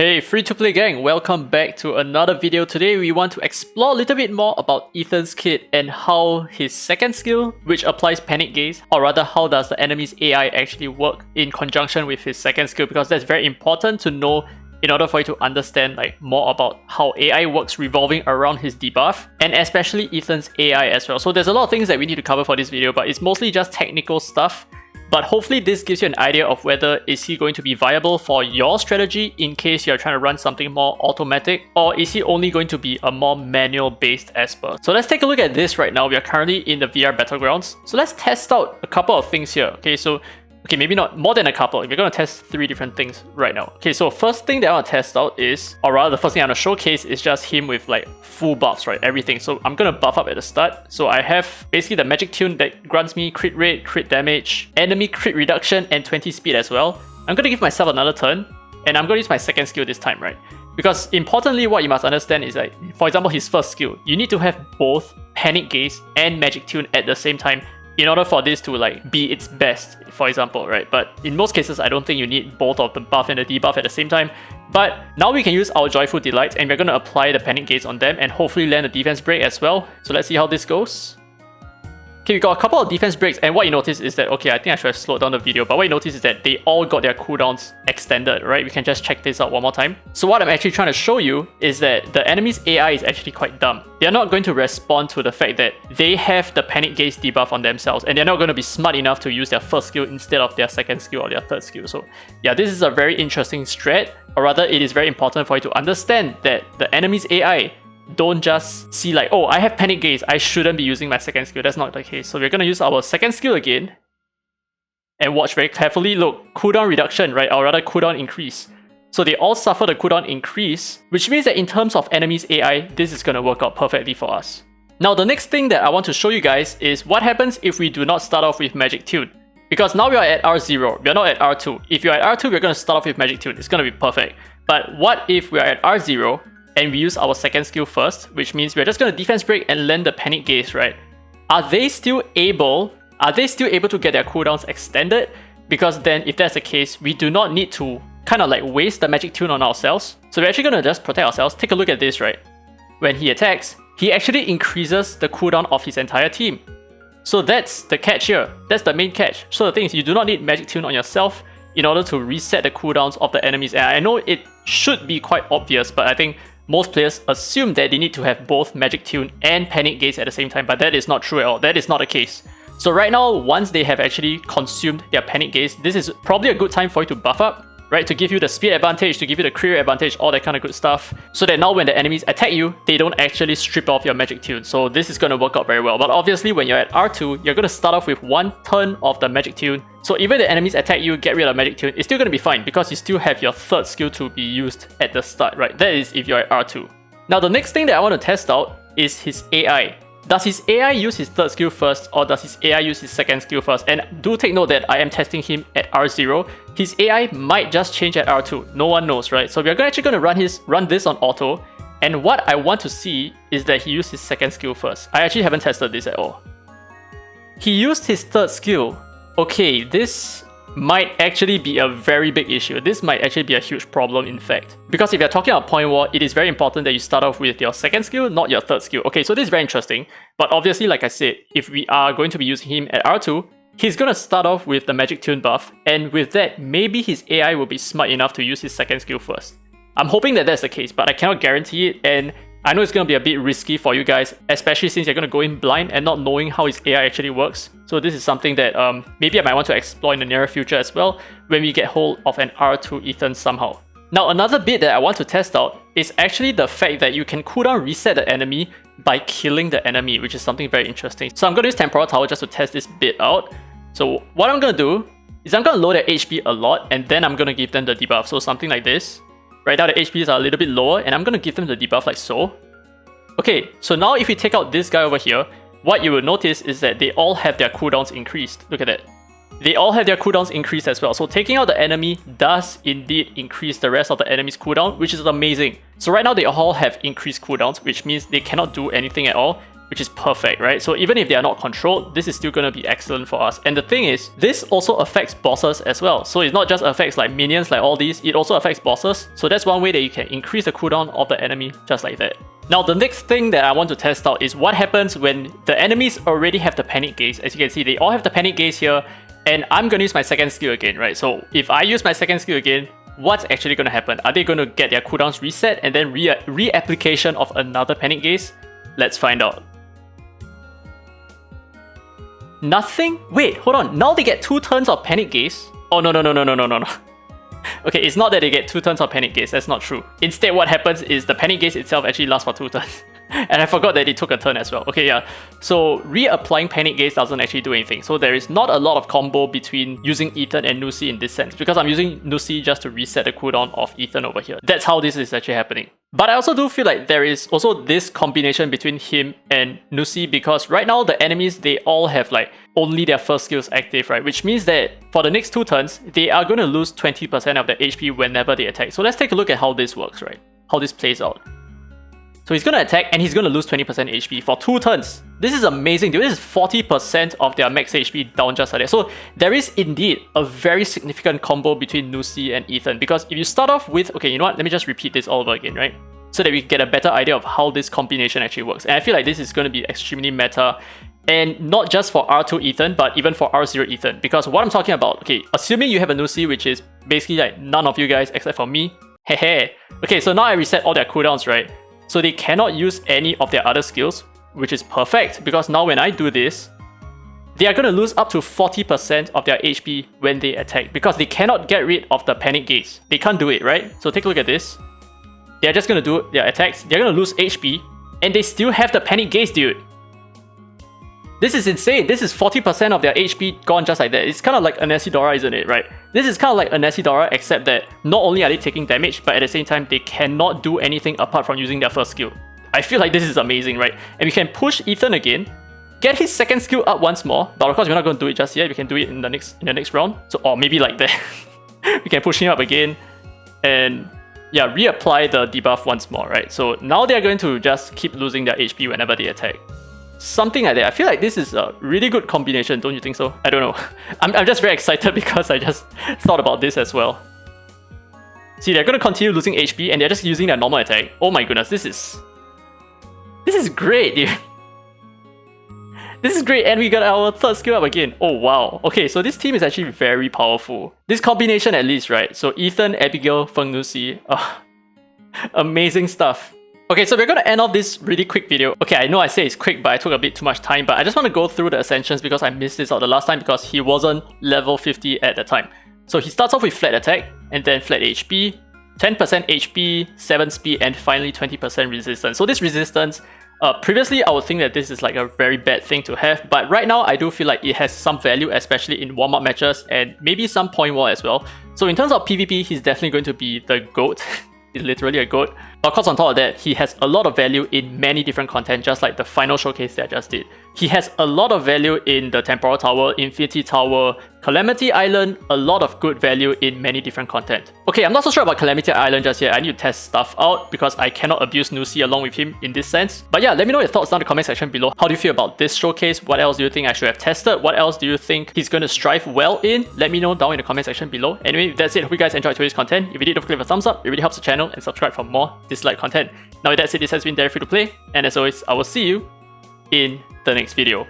Hey, free-to-play gang, welcome back to another video. Today we want to explore a little bit more about Ethan's kit and how his second skill, which applies Panic Gaze, or rather how does the enemy's AI actually work in conjunction with his second skill, because that's very important to know in order for you to understand more about how AI works revolving around his debuff, and especially Ethan's AI as well. So there's a lot of things that we need to cover for this video, but it's mostly just technical stuff. But hopefully this gives you an idea of whether is he going to be viable for your strategy in case you're trying to run something more automatic, or is he only going to be a more manual based Esper. So let's take a look at this right now. We are currently in the VR Battlegrounds. So let's test out a couple of things here. Okay, maybe not more than a couple. We're going to test 3 different things right now. Okay, so first thing that I want to test out is, or rather the first thing I want to showcase is just him with full buffs, right? Everything. So I'm going to buff up at the start. So I have basically the magic tune that grants me crit rate, crit damage, enemy crit reduction, and 20 speed as well. I'm going to give myself another turn, and I'm going to use my second skill this time, right? Because importantly, what you must understand is for example, his first skill, you need to have both Panic Gaze and Magic Tune at the same time in order for this to be its best, for example, right? But in most cases, I don't think you need both of the buff and the debuff at the same time. But now we can use our Joyful Delights and we're going to apply the Panic Gaze on them and hopefully land a defense break as well. So let's see how this goes. Okay, we got a couple of defense breaks, and what you notice is that, okay, I think I should have slowed down the video, but what you notice is that they all got their cooldowns extended, right? We can just check this out one more time. So what I'm actually trying to show you is that the enemy's AI is actually quite dumb. They're not going to respond to the fact that they have the Panic Gaze debuff on themselves, and they're not going to be smart enough to use their first skill instead of their second skill or their third skill. So yeah, this is a very interesting strat, or rather it is very important for you to understand that the enemy's AI don't just see oh, I have Panic Gaze, I shouldn't be using my second skill. That's not the case. So we're going to use our second skill again. And watch very carefully. Look, cooldown reduction, right? Or rather cooldown increase. So they all suffer the cooldown increase, which means that in terms of enemy's AI, this is going to work out perfectly for us. Now the next thing that I want to show you guys is what happens if we do not start off with Magic Tune. Because now we are at R0, we are not at R2. If you're at R2, we're going to start off with Magic Tune. It's going to be perfect. But what if we are at R0 and we use our second skill first, which means we're just going to defense break and land the Panic Gaze, right? Are they still able to get their cooldowns extended? Because then if that's the case, we do not need to kind of waste the Magic Tune on ourselves. So we're actually going to just protect ourselves. Take a look at this, right? When he attacks, he actually increases the cooldown of his entire team. So that's the catch here. That's the main catch. So the thing is, you do not need Magic Tune on yourself in order to reset the cooldowns of the enemies. And I know it should be quite obvious, but I think most players assume that they need to have both Magic Tune and Panic Gaze at the same time, but that is not true at all. That is not the case. So right now, once they have actually consumed their Panic Gaze, this is probably a good time for you to buff up, right? To give you the speed advantage, to give you the crit rate advantage, all that kind of good stuff. So that now when the enemies attack you, they don't actually strip off your Magic Tune. So this is going to work out very well. But obviously when you're at R2, you're going to start off with 1 turn of the Magic Tune. So even the enemies attack you, get rid of Magic Tune, it's still going to be fine because you still have your third skill to be used at the start, right? That is if you're at R2. Now the next thing that I want to test out is his AI. Does his AI use his third skill first, or does his AI use his second skill first? And do take note that I am testing him at R0. His AI might just change at R2. No one knows, right? So we're actually going to run this on auto. And what I want to see is that he used his second skill first. I actually haven't tested this at all. He used his third skill. Okay, this might actually be a very big issue. This might actually be a huge problem, in fact. Because if you're talking about point war, it is very important that you start off with your second skill, not your third skill. Okay, so this is very interesting. But obviously, like I said, if we are going to be using him at R2, he's going to start off with the Magic Tune buff. And with that, maybe his AI will be smart enough to use his second skill first. I'm hoping that that's the case, but I cannot guarantee it. And I know it's going to be a bit risky for you guys, especially since you're going to go in blind and not knowing how his AI actually works. So this is something that maybe I might want to explore in the near future as well when we get hold of an R2 Ethan somehow. Now another bit that I want to test out is actually the fact that you can cooldown reset the enemy by killing the enemy, which is something very interesting. So I'm going to use Temporal Tower just to test this bit out. So what I'm going to do is I'm going to lower their HP a lot, and then I'm going to give them the debuff. So something like this. Right now the HPs are a little bit lower, and I'm going to give them the debuff like so. Okay, so now if we take out this guy over here, what you will notice is that they all have their cooldowns increased. Look at that. They all have their cooldowns increased as well. So taking out the enemy does indeed increase the rest of the enemy's cooldown, which is amazing. So right now they all have increased cooldowns, which means they cannot do anything at all. which is perfect, right? So even if they are not controlled, this is still going to be excellent for us. And the thing is, this also affects bosses as well. So it not just affects like minions like all these, it also affects bosses. So that's one way that you can increase the cooldown of the enemy just like that. Now the next thing that I want to test out is what happens when the enemies already have the panic gaze. As you can see, they all have the panic gaze here, and I'm going to use my second skill again, right? So if I use my second skill again, what's actually going to happen? Are they going to get their cooldowns reset and then re-application of another panic gaze? Let's find out. Nothing? Wait, hold on. Now they get 2 turns of panic gaze? Oh, no. Okay, it's not that they get 2 turns of panic gaze. That's not true. Instead, what happens is the panic gaze itself actually lasts for 2 turns. And I forgot that it took a turn as well. Okay, yeah. So reapplying panic gaze doesn't actually do anything. So there is not a lot of combo between using Ethan and Nusi in this sense, because I'm using Nusi just to reset the cooldown of Ethan over here. That's how this is actually happening. But I also do feel like there is also this combination between him and Nusi, because right now the enemies, they all have like only their first skills active, right? Which means that for the next 2 turns, they are going to lose 20% of their HP whenever they attack. So let's take a look at how this works, right? How this plays out. So he's going to attack and he's going to lose 20% HP for 2 turns. This is amazing, dude. This is 40% of their max HP down just like that. So there is indeed a very significant combo between Nusi and Ethan, because if you start off with, okay, you know what? Let me just repeat this all over again, right? So that we get a better idea of how this combination actually works. And I feel like this is going to be extremely meta, and not just for R2 Ethan, but even for R0 Ethan. Because what I'm talking about, okay, assuming you have a Nusi, which is basically like none of you guys except for me. Hehe. Okay, so now I reset all their cooldowns, right? So they cannot use any of their other skills, which is perfect, because now when I do this, they are going to lose up to 40% of their HP when they attack, because they cannot get rid of the panic gaze. They can't do it, right? So take a look at this. They're just going to do their attacks. They're going to lose HP, and they still have the panic gaze, dude. This is insane. This is 40% of their HP gone just like that. It's kind of like an Anesidora, isn't it, right? This is kind of like an Anesidora, except that not only are they taking damage, but at the same time, they cannot do anything apart from using their first skill. I feel like this is amazing, right? And we can push Ethan again, get his second skill up once more, but of course we're not going to do it just yet. We can do it in the next round. So, or maybe like that. We can push him up again, and yeah, reapply the debuff once more, right? So now they're going to just keep losing their HP whenever they attack. Something like that. I feel like this is a really good combination, don't you think so? I don't know. I'm just very excited because I just thought about this as well. See, they're going to continue losing HP and they're just using their normal attack. Oh my goodness, this is great, dude. This is great, and we got our third skill up again. Oh wow. Okay, so this team is actually very powerful. This combination at least, right? So Ethan, Abigail, Feng Nusi. Amazing stuff. Okay, so we're going to end off this really quick video. Okay, I know I say it's quick, but I took a bit too much time, but I just want to go through the Ascensions because I missed this out the last time because he wasn't level 50 at the time. So he starts off with flat attack, and then flat HP, 10% HP, 7 speed, and finally 20% resistance. So this resistance, previously I would think that this is like a very bad thing to have, but right now I do feel like it has some value, especially in warm-up matches and maybe some point war as well. So in terms of PvP, he's definitely going to be the GOAT. He's literally a GOAT. Of course, on top of that, he has a lot of value in many different content, just like the final showcase that I just did. He has a lot of value in the Temporal Tower, Infinity Tower, Calamity Island, a lot of good value in many different content. Okay, I'm not so sure about Calamity Island just yet. I need to test stuff out because I cannot abuse Nusi along with him in this sense. But yeah, let me know your thoughts down in the comment section below. How do you feel about this showcase? What else do you think I should have tested? What else do you think he's going to strive well in? Let me know down in the comment section below. Anyway, that's it. Hope you guys enjoyed today's content. If you did, don't forget to leave a thumbs up. It really helps the channel, and subscribe for more Dislyte content. Now with that said, this has been Dare Free to Play, and as always, I will see you in the next video.